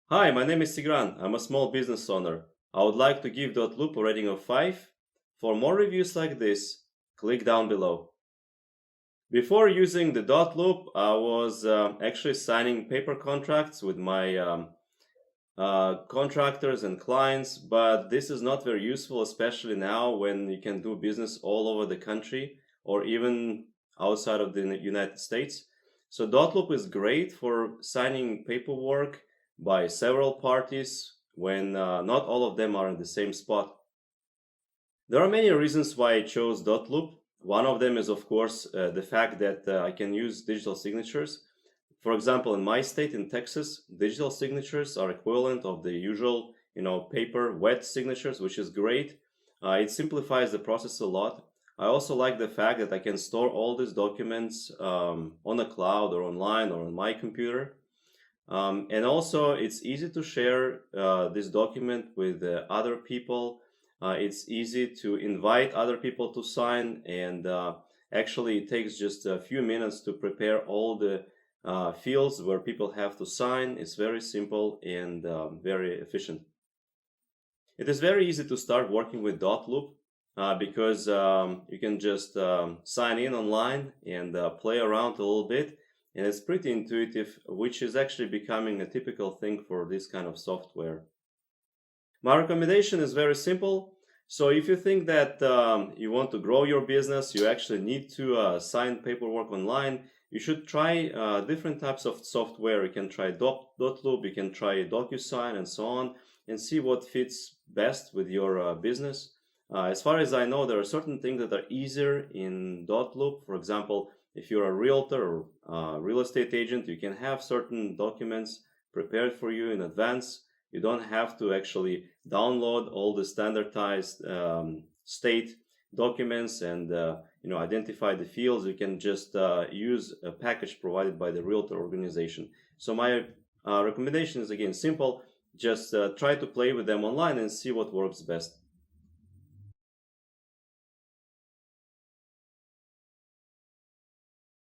Hi, my name is Tigran. I'm a small business owner. I would like to give Dotloop a rating of 5. For more reviews like this, click down below. Before using the Dotloop, I was actually signing paper contracts with my contractors and clients, but this is not very useful, especially now when you can do business all over the country or even outside of the United States. So Dotloop is great for signing paperwork by several parties when not all of them are in the same spot. There are many reasons why I chose Dotloop. One of them is, of course, the fact that I can use digital signatures. For example, in my state, in Texas, digital signatures are equivalent of the usual, paper wet signatures, which is great. It simplifies the process a lot. I also like the fact that I can store all these documents on the cloud or online or on my computer. And also, it's easy to share this document with other people. It's easy to invite other people to sign, and actually, it takes just a few minutes to prepare all the fields where people have to sign. It's very simple and very efficient. It is very easy to start working with Dotloop because you can just sign in online and play around a little bit. And it's pretty intuitive, which is actually becoming a typical thing for this kind of software. My recommendation is very simple. So if you think that you want to grow your business, you actually need to sign paperwork online, you should try different types of software. You can try Dotloop, you can try DocuSign, and so on, and see what fits best with your business. As far as I know, there are certain things that are easier in Dotloop. For example, if you're a realtor or real estate agent, you can have certain documents prepared for you in advance. You don't have to actually download all the standardized state documents and identify the fields. You can just use a package provided by the realtor organization. So my recommendation is again simple. Just try to play with them online and see what works best.